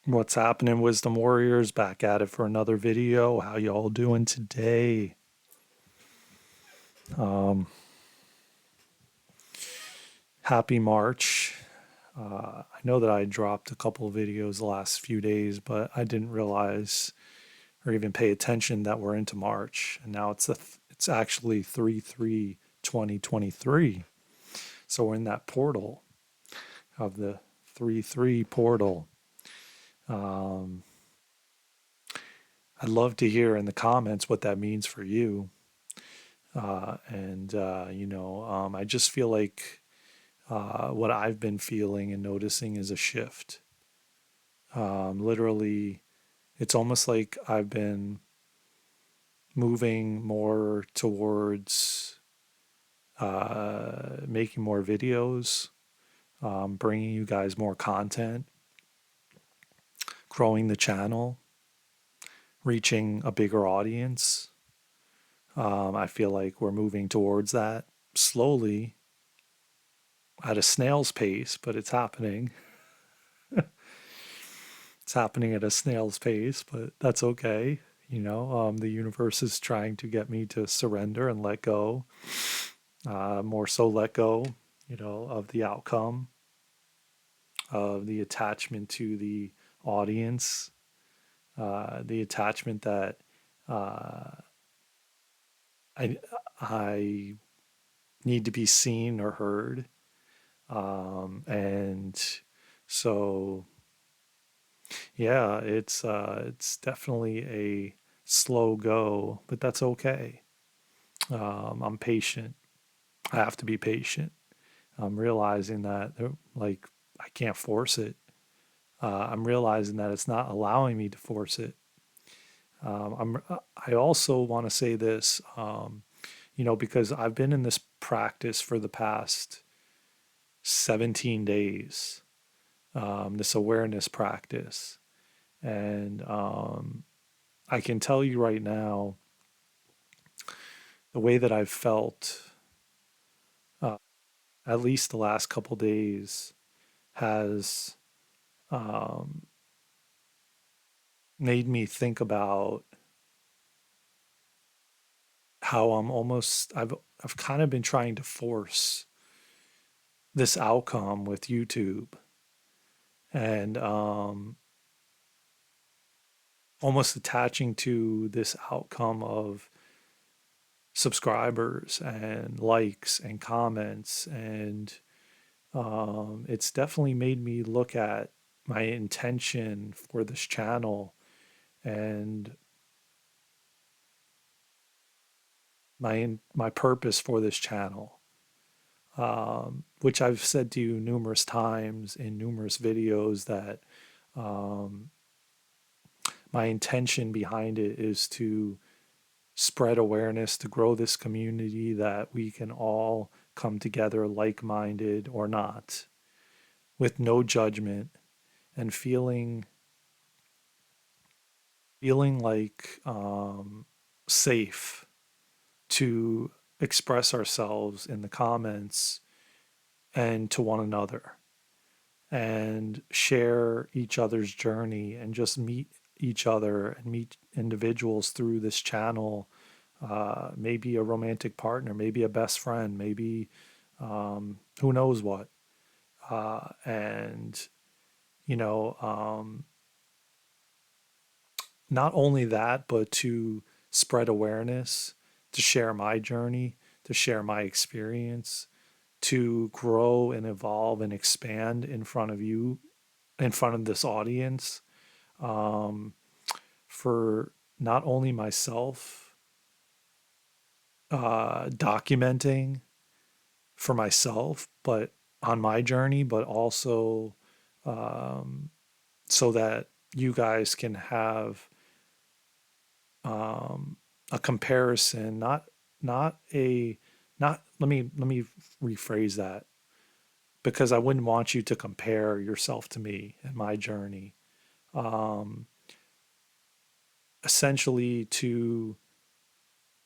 What's happening, Wisdom Warriors? Back at it for another video. How y'all doing today? Um, Happy March. I know that I dropped a couple of videos the last few days, but I didn't realize or even pay attention that we're into March, and now it's actually 3/3/2023. So we're in that portal of the 3/3 portal. Um, I'd love to hear in the comments what that means for you. I just feel like what I've been feeling and noticing is a shift. Literally, it's almost like I've been moving more towards making more videos, bringing you guys more content, growing the channel, reaching a bigger audience. I feel like we're moving towards that slowly at a snail's pace, but it's happening. It's happening at a snail's pace, but that's okay. The universe is trying to get me to surrender and let go, more so let go, of the outcome, of the attachment to the audience, the attachment that uh, I, I need to be seen or heard. And so Yeah, it's definitely a slow go, but that's okay. I'm patient. I have to be patient. I'm realizing that like I can't force it. I'm realizing that it's not allowing me to force it. I also want to say this, because I've been in this practice for the past 17 days, this awareness practice, and I can tell you right now the way that I've felt, uh, at least the last couple days, has um, made me think about how I've kind of been trying to force this outcome with YouTube, and almost attaching to this outcome of subscribers and likes and comments, and it's definitely made me look at my intention for this channel and my purpose for this channel, which I've said to you numerous times in numerous videos that um, my intention behind it is to spread awareness, to grow this community, that we can all come together like-minded or not, with no judgment, and feeling like safe to express ourselves in the comments and to one another, and share each other's journey, and just meet each other and meet individuals through this channel. Maybe a romantic partner, maybe a best friend, maybe who knows what. And, you know, not only that, but to spread awareness, to share my journey, to share my experience, to grow and evolve and expand in front of you, in front of this audience, um, for not only myself, documenting for myself, but on my journey, but also um, so that you guys can have um, a comparison, not a not let me rephrase that, because I wouldn't want you to compare yourself to me and my journey. Um, Essentially, to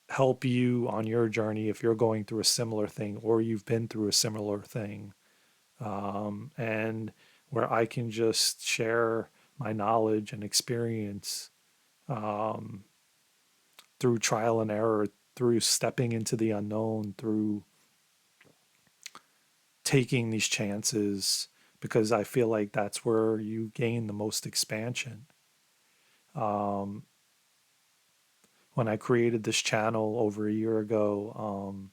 help you on your journey if you're going through a similar thing or you've been through a similar thing, and where I can just share my knowledge and experience um, through trial and error, through stepping into the unknown, through taking these chances, because I feel like that's where you gain the most expansion. Um, when I created this channel over a year ago,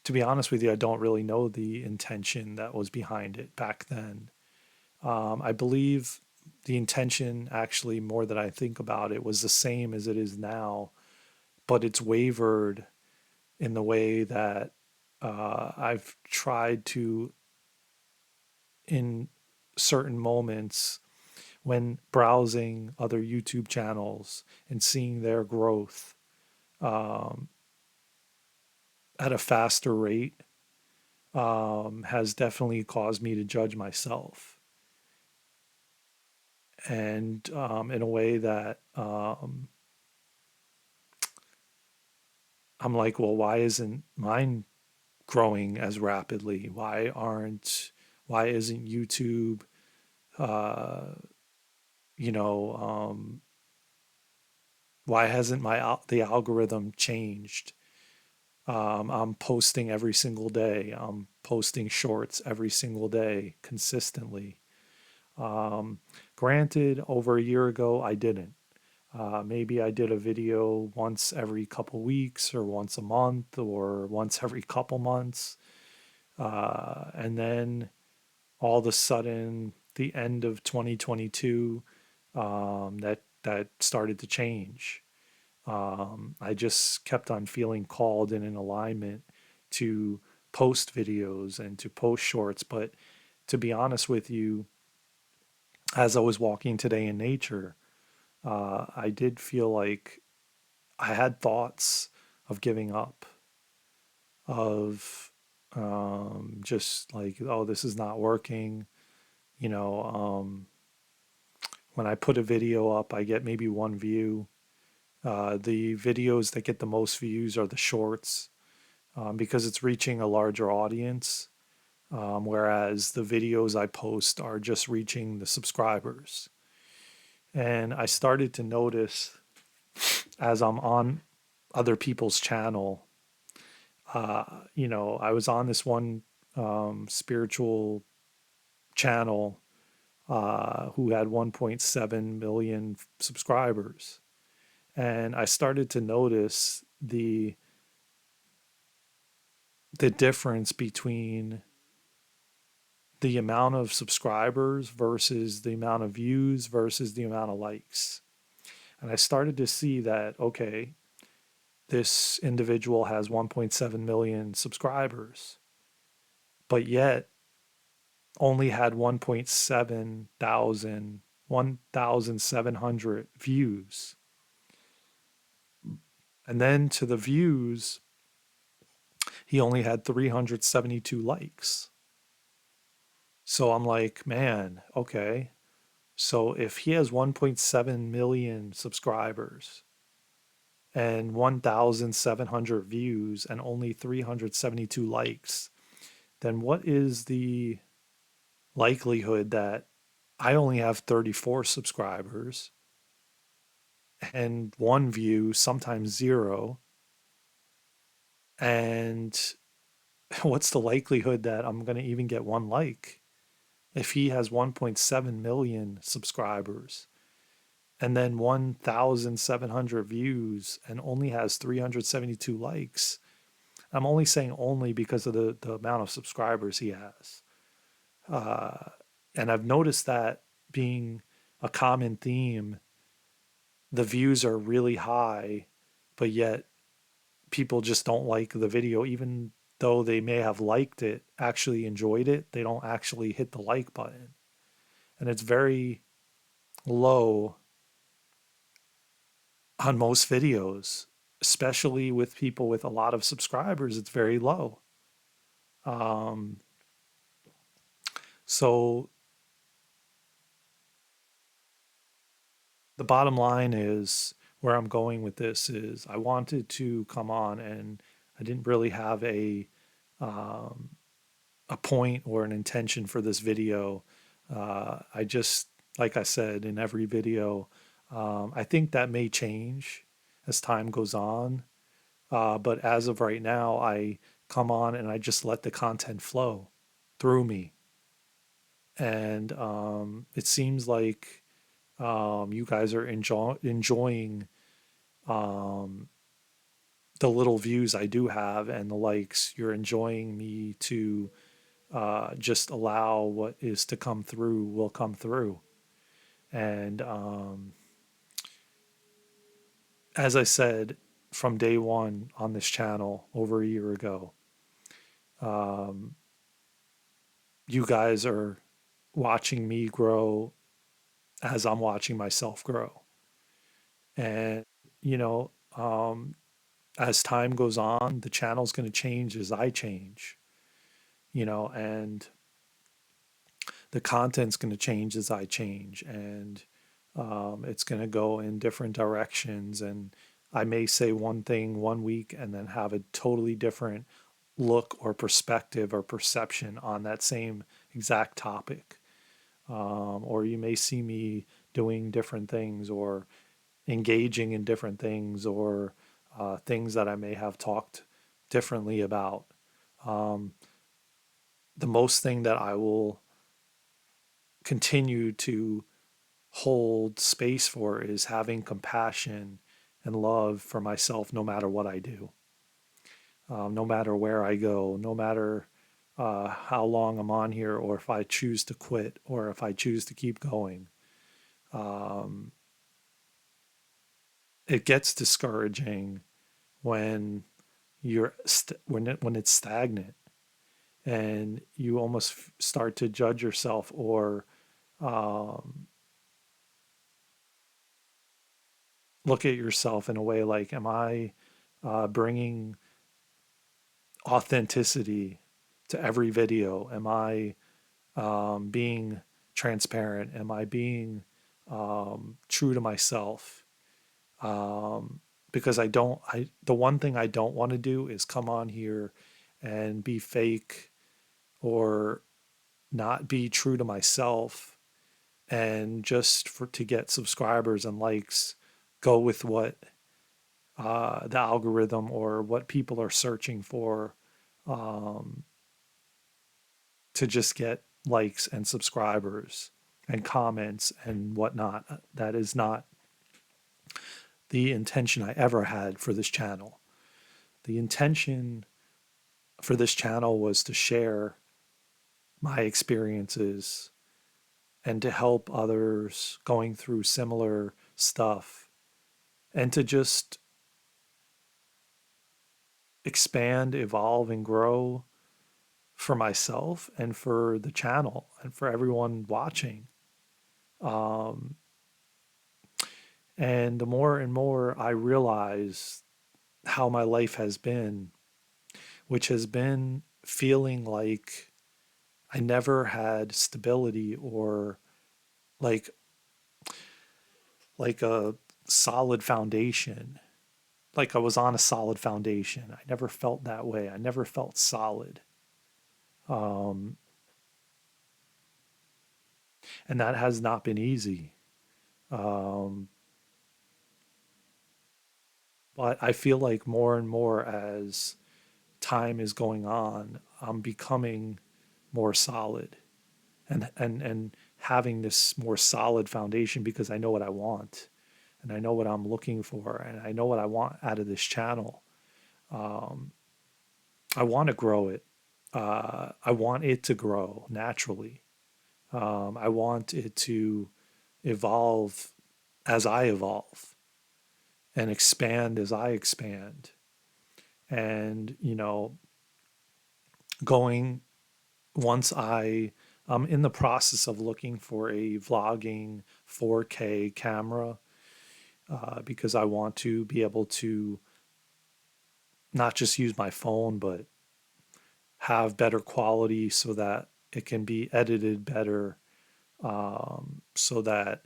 to be honest with you, I don't really know the intention that was behind it back then. I believe the intention, actually, more that I think about it, was the same as it is now, but it's wavered in the way that I've tried to, in certain moments, when browsing other YouTube channels and seeing their growth um, at a faster rate, has definitely caused me to judge myself. And in a way that I'm like, well, why isn't mine growing as rapidly? Why isn't YouTube, uh, you know, why hasn't the algorithm changed? I'm posting every single day. I'm posting shorts every single day consistently. Um, Granted, over a year ago, I didn't. Maybe I did a video once every couple weeks, or once a month, or once every couple months. And then all of a sudden, the end of 2022, that started to change. I just kept on feeling called and in alignment to post videos and to post shorts. But to be honest with you, as I was walking today in nature, I did feel like I had thoughts of giving up, of just like, oh, this is not working. You know, when I put a video up, I get maybe one view. The videos that get the most views are the shorts, because it's reaching a larger audience, whereas the videos I post are just reaching the subscribers. And I started to notice, as I'm on other people's channel, I was on this one spiritual channel who had 1.7 million subscribers. And I started to notice the difference between the amount of subscribers versus the amount of views versus the amount of likes. And I started to see that, okay, this individual has 1.7 million subscribers, but yet only had 1,700 views. And then to the views, he only had 372 likes. So I'm like, man, okay. So if he has 1.7 million subscribers and 1,700 views and only 372 likes, then what is the likelihood that I only have 34 subscribers and one view, sometimes zero? And what's the likelihood that I'm going to even get one like if he has 1.7 million subscribers and then 1,700 views and only has 372 likes? I'm only saying only because of the amount of subscribers he has. Uh, and I've noticed that being a common theme. The views are really high, but yet people just don't like the video, even though they may have liked it, actually enjoyed it. They don't actually hit the like button. And it's very low on most videos, especially with people with a lot of subscribers. It's very low. Um, so the bottom line is, where I'm going with this is, I wanted to come on, and I didn't really have a a point or an intention for this video. I just, like I said in every video, I think that may change as time goes on. But as of right now, I come on and I just let the content flow through me. And it seems like you guys are enjoying um, the little views I do have and the likes. You're enjoying me to just allow what is to come through will come through. And as I said from day one on this channel over a year ago, um, you guys are watching me grow as I'm watching myself grow. And, you know, as time goes on, the channel's going to change as I change, and the content's going to change as I change. And it's going to go in different directions. And I may say one thing one week and then have a totally different look or perspective or perception on that same exact topic. Or you may see me doing different things or engaging in different things or things that I may have talked differently about. Um, the most thing that I will continue to hold space for is having compassion and love for myself no matter what I do, no matter where I go, no matter how long I'm on here, or if I choose to quit or if I choose to keep going. Um, it gets discouraging when when it's stagnant and you almost start to judge yourself or um, look at yourself in a way like, am I bringing authenticity to every video? Am I being transparent? Am I being true to myself? Because the one thing I don't want to do is come on here and be fake or not be true to myself and just to get subscribers and likes, go with what the algorithm or what people are searching for, um, to just get likes and subscribers and comments and whatnot. That is not the intention I ever had for this channel. The intention for this channel was to share my experiences and to help others going through similar stuff and to just expand, evolve, and grow for myself and for the channel and for everyone watching. Um, and the more and more I realize how my life has been, which has been feeling like I never had stability or like a solid foundation. Like I was on a solid foundation. I never felt that way. I never felt solid. Um, and that has not been easy. Um, but I feel like more and more as time is going on, I'm becoming more solid and having this more solid foundation because I know what I want and I know what I'm looking for and I know what I want out of this channel. Um, I want to grow it. I want it to grow naturally. I want it to evolve as I evolve and expand as I expand. And, going once I'm in the process of looking for a vlogging 4K camera because I want to be able to not just use my phone, but have better quality so that it can be edited better. So that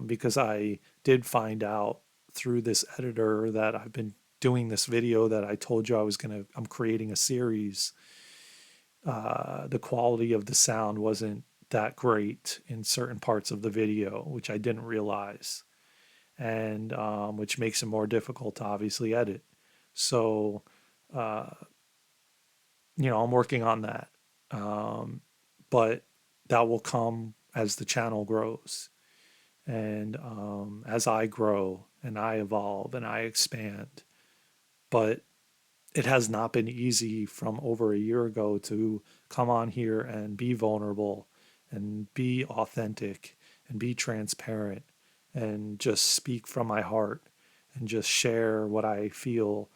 because I did find out through this editor that I've been doing this video that I told you I'm creating a series the quality of the sound wasn't that great in certain parts of the video, which I didn't realize, and which makes it more difficult to obviously edit. So, uh, I'm working on that. Um, but that will come as the channel grows and as I grow and I evolve and I expand. But it has not been easy from over a year ago to come on here and be vulnerable and be authentic and be transparent and just speak from my heart and just share what I feel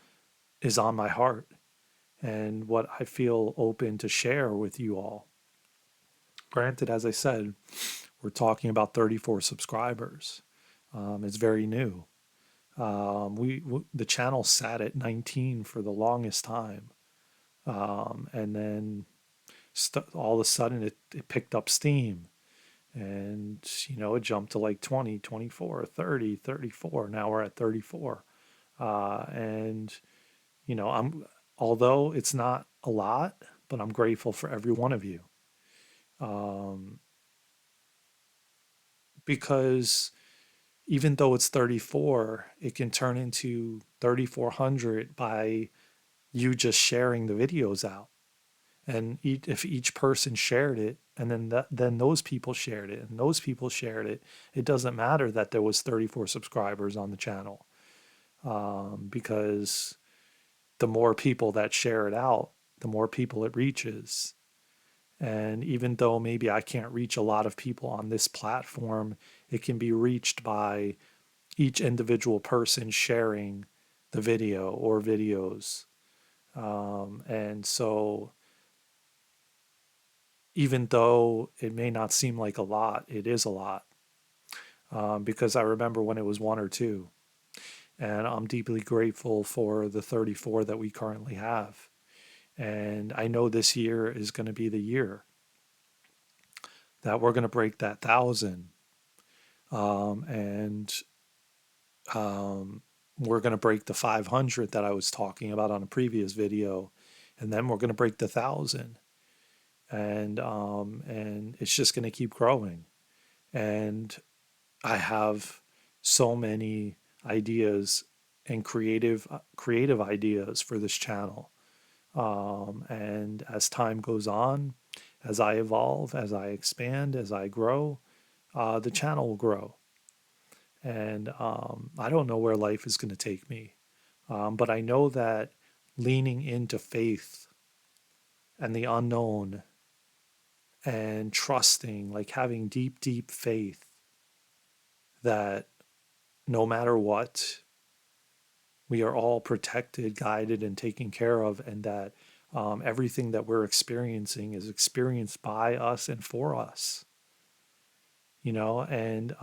is on my heart and what I feel open to share with you all. Granted, as I said, we're talking about 34 subscribers. It's very new. The channel sat at 19 for the longest time, and then all of a sudden it picked up steam, and it jumped to like 20, 24, 30, 34. Now we're at 34, and I'm although it's not a lot, but I'm grateful for every one of you, um, because even though it's 34, it can turn into 3,400 by you just sharing the videos out. And if each person shared it, and then those people shared it, and those people shared it, it doesn't matter that there was 34 subscribers on the channel, because the more people that share it out, the more people it reaches. And even though maybe I can't reach a lot of people on this platform, it can be reached by each individual person sharing the video or videos. And so, even though it may not seem like a lot, it is a lot, because I remember when it was one or two. And I'm deeply grateful for the 34 that we currently have. And I know this year is going to be the year that we're going to break that 1,000. And we're going to break the 500 that I was talking about on a previous video. And then we're going to break the 1,000. And it's just going to keep growing. And I have so many ideas and creative ideas for this channel. And as time goes on, as I evolve, as I expand, as I grow, the channel will grow. And I don't know where life is going to take me, but I know that leaning into faith and the unknown and trusting, like having deep, deep faith that no matter what, we are all protected, guided, and taken care of, and that everything that we're experiencing is experienced by us and for us, and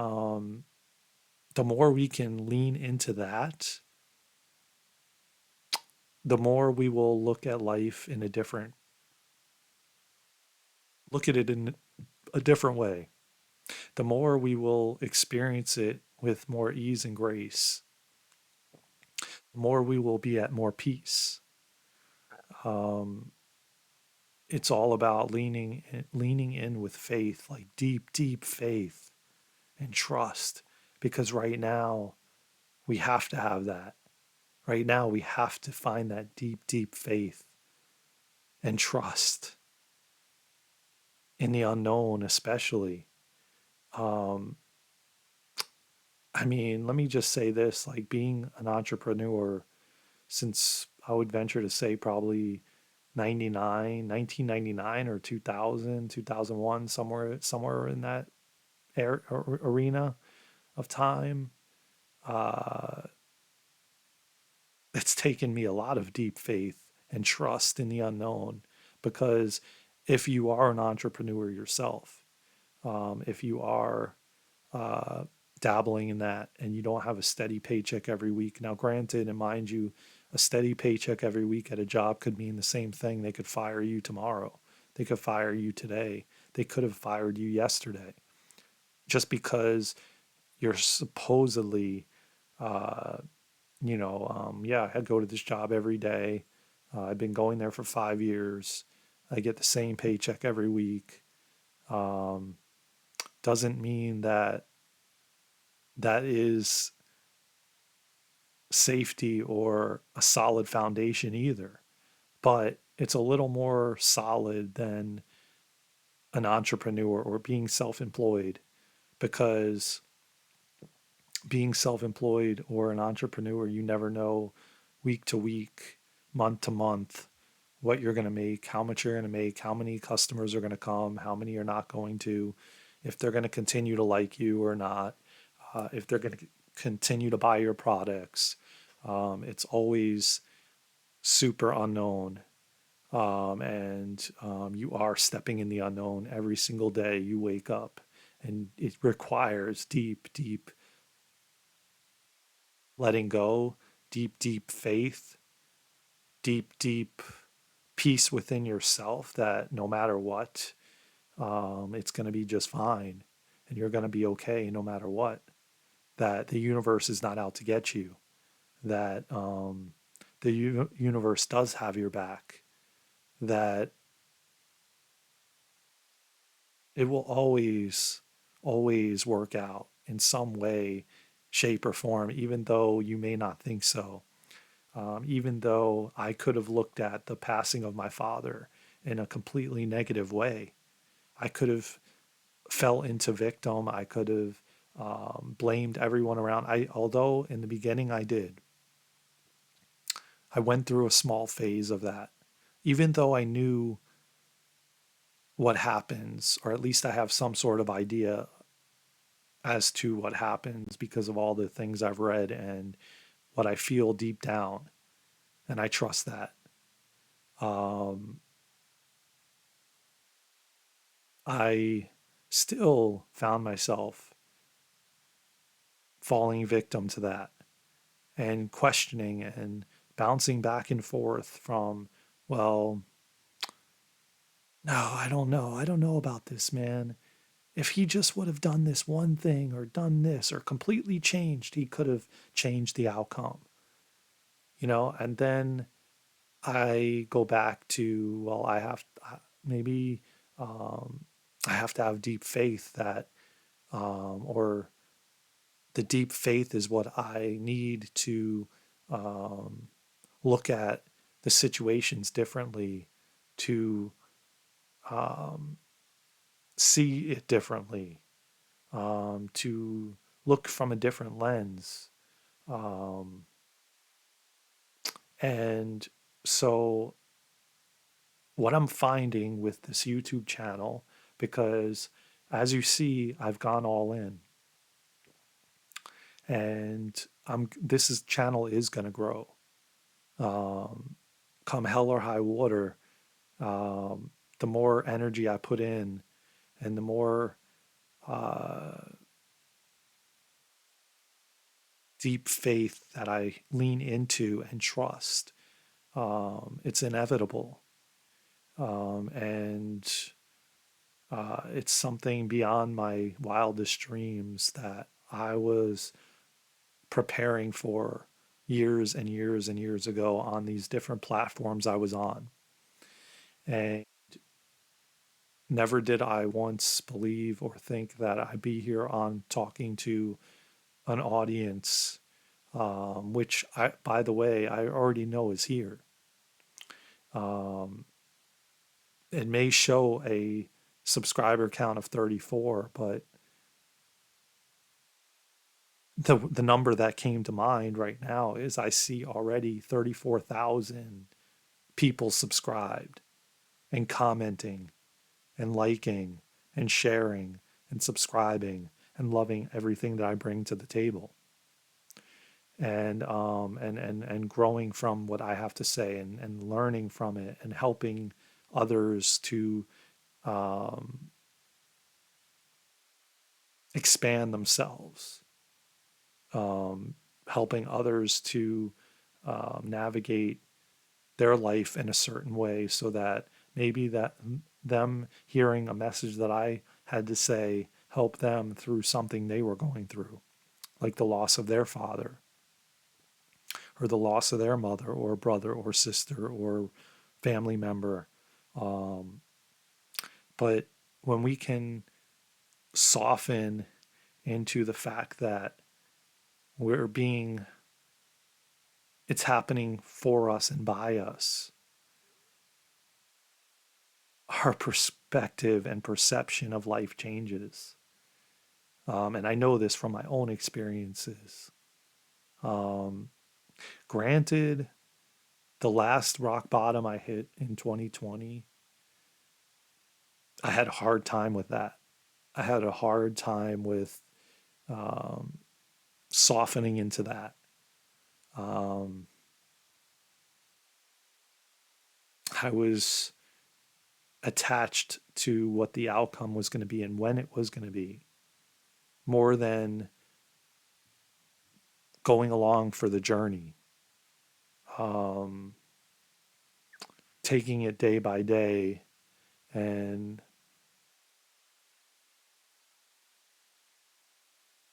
the more we can lean into that, the more we will look at it in a different way. The more we will experience it with more ease and grace, the more we will be at more peace. Um, it's all about leaning in with faith, like deep, deep faith and trust. Because right now we have to have that. Right now we have to find that deep, deep faith and trust in the unknown, especially. Um, I mean, let me just say this, like being an entrepreneur since I would venture to say probably 1999 or 2000, 2001, somewhere in that arena of time. Uh, it's taken me a lot of deep faith and trust in the unknown, because if you are an entrepreneur yourself, if you are uh, dabbling in that and you don't have a steady paycheck every week. Now, granted, and mind you, a steady paycheck every week at a job could mean the same thing. They could fire you tomorrow. They could fire you today. They could have fired you yesterday just because you're supposedly, uh, yeah, I go to this job every day. I've been going there for 5 years. I get the same paycheck every week, doesn't mean that that is safety or a solid foundation either. But it's a little more solid than an entrepreneur or being self employed, because being self employed or an entrepreneur, you never know week to week, month to month, what you're going to make, how much you're going to make, how many customers are going to come, how many are not going to, if they're going to continue to like you or not, if they're going to continue to buy your products. It's always super unknown. And you are stepping in the unknown every single day you wake up. And it requires deep, deep letting go, deep, deep faith, deep, deep peace within yourself that no matter what, it's going to be just fine and you're going to be okay no matter what. That the universe is not out to get you, that the universe does have your back, that it will always, always work out in some way, shape, or form, even though you may not think so. Even though I could have looked at the passing of my father in a completely negative way, I could have fell into victim. I could have blamed everyone around. Although in the beginning I did, I went through a small phase of that. Even though I knew what happens, or at least I have some sort of idea as to what happens because of all the things I've read and what I feel deep down, and I trust that. Um, I still found myself falling victim to that and questioning and bouncing back and forth from, well, no, I don't know. I don't know about this, man. If he just would have done this one thing or done this or completely changed, he could have changed the outcome, and then I go back to, well, maybe um, I have to have deep faith that, or the deep faith is what I need to um, look at the situations differently, to um, see it differently, to look from a different lens. Um, and so, what I'm finding with this YouTube channel, because as you see, I've gone all in, and this is channel is going to grow. Um, Come hell or high water, um, the more energy I put in and the more uh, deep faith that I lean into and trust, it's inevitable. And it's something beyond my wildest dreams that I was preparing for years and years and years ago on these different platforms I was on. And never did I once believe or think that I'd be here on talking to an audience, which by the way, I already know is here. Um, it may show a subscriber count of 34, but the number that came to mind right now is I see already 34,000 people subscribed and commenting and liking and sharing and subscribing and loving everything that I bring to the table, and growing from what I have to say, and learning from it and helping others to um, expand themselves, um, helping others to navigate their life in a certain way, so that maybe that them hearing a message that I had to say help them through something they were going through, like the loss of their father or the loss of their mother or brother or sister or family member. Um, but when we can soften into the fact that we're being, it's happening for us and by us, our perspective and perception of life changes. And I know this from my own experiences. Um, Granted, the last rock bottom I hit in 2020, I had a hard time with that. I had a hard time with um, softening into that. Um, I was attached to what the outcome was going to be and when it was going to be more than going along for the journey, um, taking it day by day, and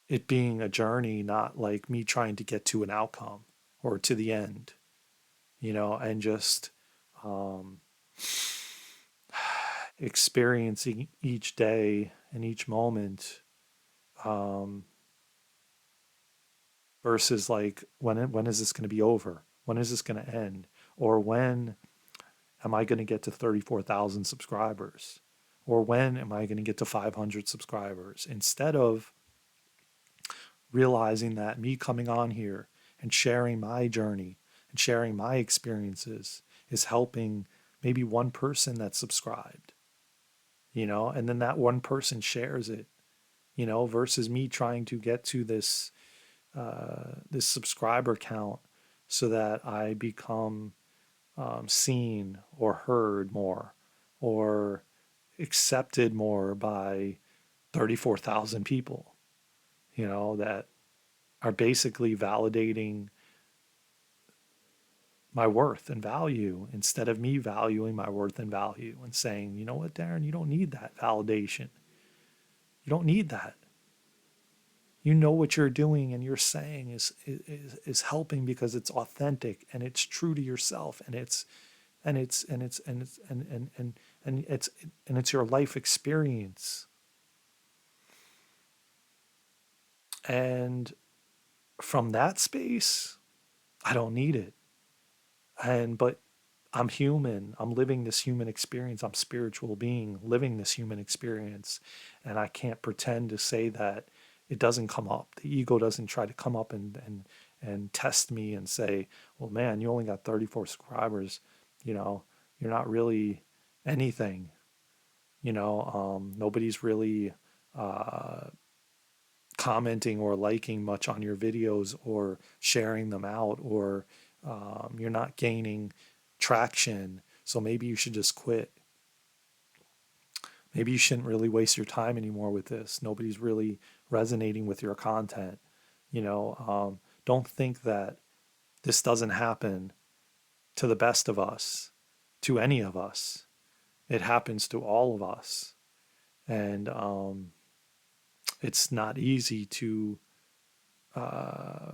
it being a journey, not like me trying to get to an outcome or to the end, and just um, experiencing each day and each moment, um, versus like when is this going to be over? When is this going to end? Or when am I going to get to 34,000 subscribers? Or when am I going to get to 500 subscribers? Instead of realizing that me coming on here and sharing my journey and sharing my experiences is helping maybe one person that's subscribed, and then that one person shares it, versus me trying to get to this subscriber count so that I become seen or heard more or accepted more by 34,000 people, that are basically validating my worth and value instead of me valuing my worth and value and saying, you know what, Darren, you don't need that validation. You don't need that. You know what you're doing and you're saying is helping because it's authentic and it's true to yourself and it's your life experience. And from that space, I don't need it. But I'm human. I'm living this human experience. I'm spiritual being living this human experience. And I can't pretend to say that it doesn't come up. The ego doesn't try to come up and test me and say, well, man, you only got 34 subscribers. You know, you're not really anything. Nobody's really uh, commenting or liking much on your videos or sharing them out, or you're not gaining traction. So maybe you should just quit. Maybe you shouldn't really waste your time anymore with this. Nobody's really resonating with your content. Don't think that this doesn't happen to the best of us, to any of us. It happens to all of us. And it's not easy to uh,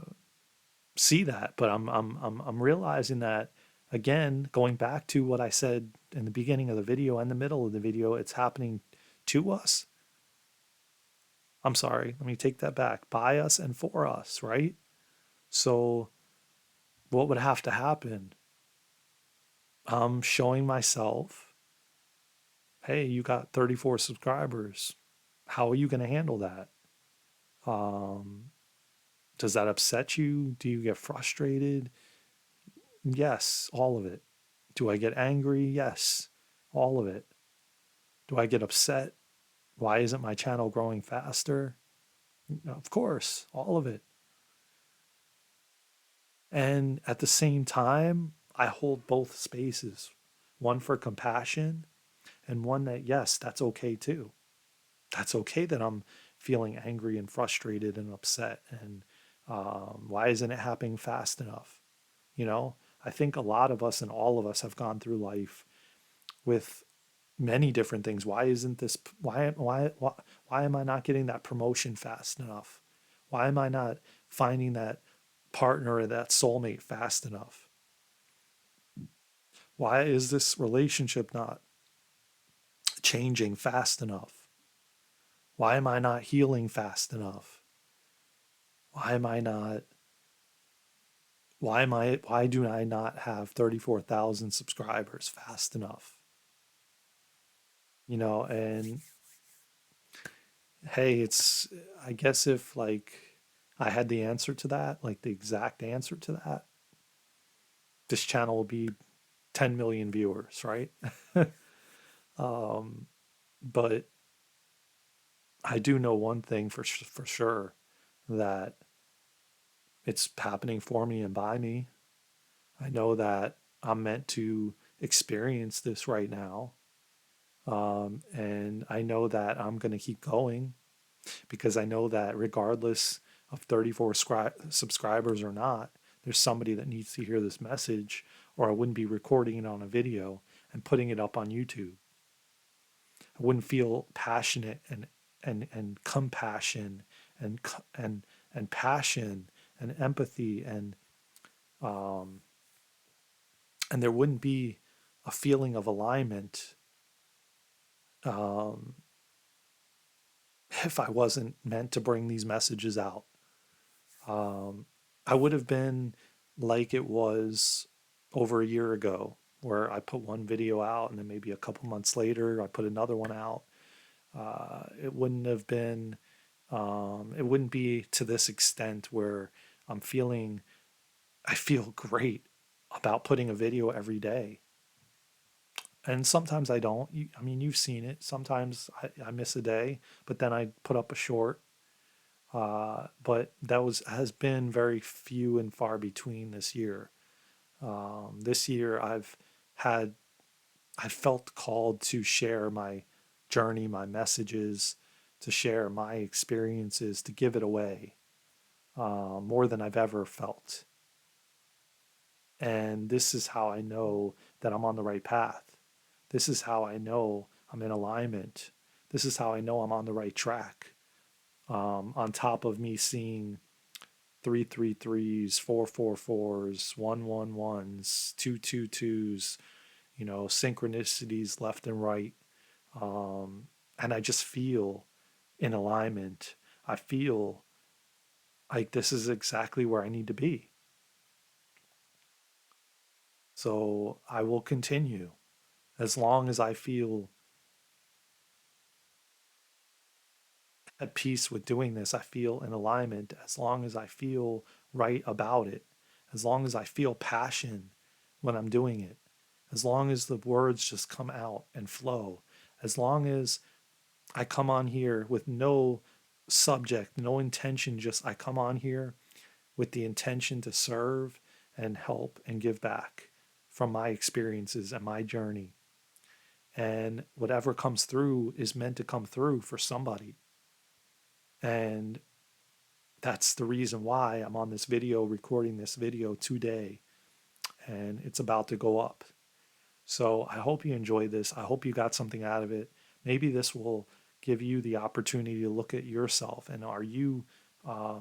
see that, but I'm realizing that again, going back to what I said in the beginning of the video and the middle of the video, it's happening to us. I'm sorry, let me take that back. By us and for us, right? So what would have to happen? I'm showing myself, hey, you got 34 subscribers. How are you going to handle that? Um, does that upset you? Do you get frustrated? Yes, all of it. Do I get angry? Yes, all of it. Do I get upset? Why isn't my channel growing faster? Of course, all of it. And at the same time, I hold both spaces, one for compassion and one that, yes, that's okay too. That's okay that I'm feeling angry and frustrated and upset. And why isn't it happening fast enough? I think a lot of us and all of us have gone through life with many different things. Why isn't this? Why am I not getting that promotion fast enough? Why am I not finding that partner or that soulmate fast enough? Why is this relationship not changing fast enough? Why am I not healing fast enough? Why am I not why do I not have 34,000 subscribers fast enough? And hey, I guess if like I had the answer to that, like the exact answer to that, this channel will be 10 million viewers, right? um, but I do know one thing for sure, that it's happening for me and by me. I know that I'm meant to experience this right now. And I know that I'm going to keep going, because I know that regardless of 34 subscribers or not, there's somebody that needs to hear this message, or I wouldn't be recording it on a video and putting it up on YouTube. I wouldn't feel passionate and compassion and and passion and empathy, um, and there wouldn't be a feeling of alignment, um, if I wasn't meant to bring these messages out. Um, I would have been like it was over a year ago, where I put one video out and then maybe a couple months later I put another one out. It wouldn't have been, it wouldn't be to this extent where I'm feeling, I feel great about putting a video every day. And sometimes I don't. I mean, you've seen it. Sometimes I miss a day, but then I put up a short. But that has been very few and far between this year. This year, had I felt called to share my journey, my messages, to share my experiences, to give it away, more than I've ever felt. And this is how I know that I'm on the right path. This is how I know I'm in alignment. This is how I know I'm on the right track. On top of me seeing 333s, 444s, 111s, 222s, synchronicities left and right. And I just feel in alignment. I feel like this is exactly where I need to be. So I will continue as long as I feel at peace with doing this. I feel in alignment as long as I feel right about it, as long as I feel passion when I'm doing it, as long as the words just come out and flow, as long as I come on here with no subject, no intention, just I come on here with the intention to serve and help and give back from my experiences and my journey. And whatever comes through is meant to come through for somebody. And that's the reason why I'm on this video, recording this video today, and it's about to go up. So I hope you enjoyed this. I hope you got something out of it. Maybe this will give you the opportunity to look at yourself, and are you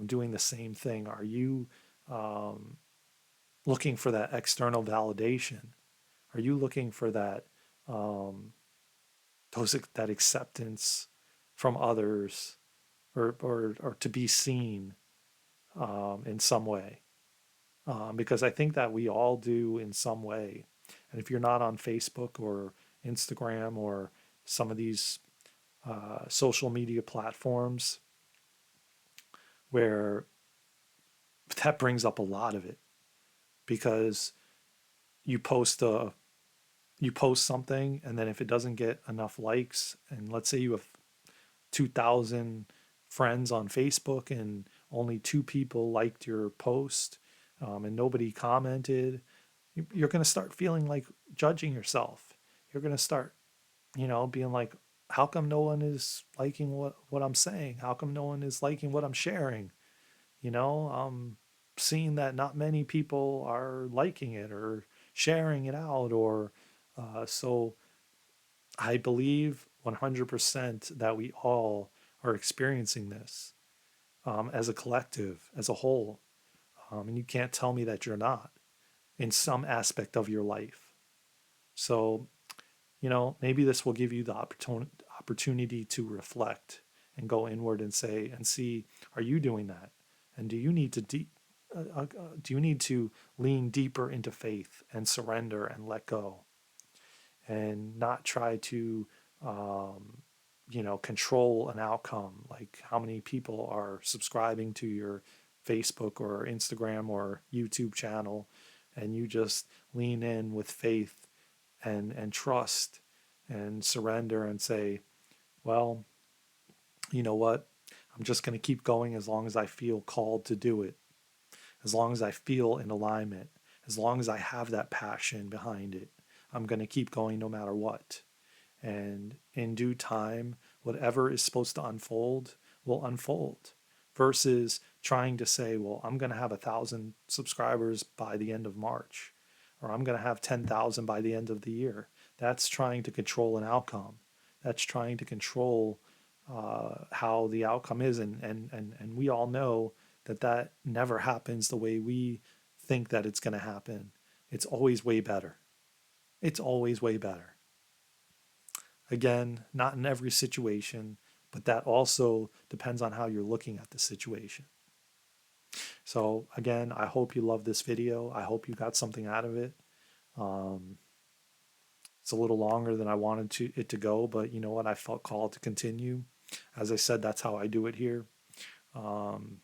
doing the same thing? Are you um, looking for that external validation? Are you looking for um, that acceptance from others, or to be seen in some way? Because I think that we all do in some way. And if you're not on Facebook or Instagram or some of these social media platforms, where that brings up a lot of it, because you post a you post something, and then if it doesn't get enough likes, and let's say you have 2,000 friends on Facebook and only 2 people liked your post, and nobody commented, you're going to start feeling like judging yourself. You're going to start, being like, how come no one is liking what I'm saying? How come no one is liking what I'm sharing? Seeing that not many people are liking it or sharing it out, or so I believe 100% that we all are experiencing this, as a collective, as a whole. And you can't tell me that you're not in some aspect of your life. So maybe this will give you the opportunity to reflect and go inward and say and see, are you doing that? And do you need to lean deeper into faith and surrender and let go and not try to um, control an outcome, like how many people are subscribing to your Facebook or Instagram or YouTube channel, and you just lean in with faith and trust and surrender and say, well, you know what? I'm just going to keep going as long as I feel called to do it, as long as I feel in alignment, as long as I have that passion behind it. I'm going to keep going no matter what. And in due time, whatever is supposed to unfold will unfold, versus trying to say, well, I'm going to have 1,000 subscribers by the end of March, or I'm going to have 10,000 by the end of the year. That's trying to control an outcome. That's trying to control how the outcome is. And we all know that that never happens the way we think that it's going to happen. It's always way better. It's always way better. Again, not in every situation, but that also depends on how you're looking at the situation. So again, I hope you love this video. I hope you got something out of it. Um, it's a little longer than I wanted it to go, but you know what? I felt called to continue. As I said, that's how I do it here. Um,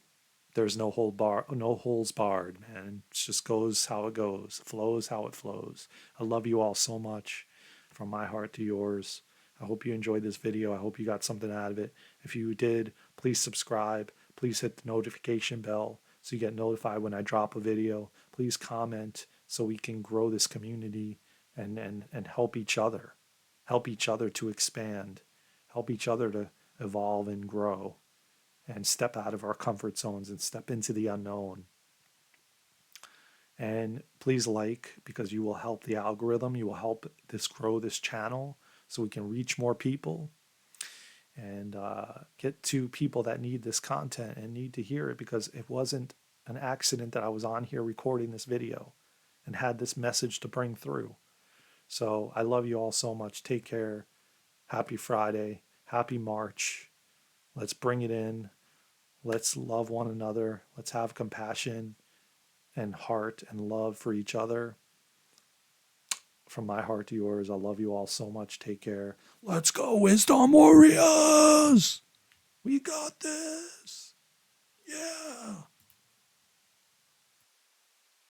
there's no holes barred, man. It just goes how it goes, flows how it flows. I love you all so much, from my heart to yours. I hope you enjoyed this video. I hope you got something out of it. If you did, please subscribe. Please hit the notification bell so you get notified when I drop a video. Please comment so we can grow this community and help each other to expand, help each other to evolve and grow and step out of our comfort zones and step into the unknown. And please because you will help the algorithm. You will help this grow this channel so we can reach more people and get to people that need this content and need to hear it, because it wasn't an accident that I was on here recording this video and had this message to bring through. So I love you all so much. Take care. Happy Friday. Happy March. Let's bring it in. Let's love one another. Let's have compassion and heart and love for each other. From my heart to yours, I love you all so much. Take care. Let's go, Wisdom Warriors! We got this! Yeah!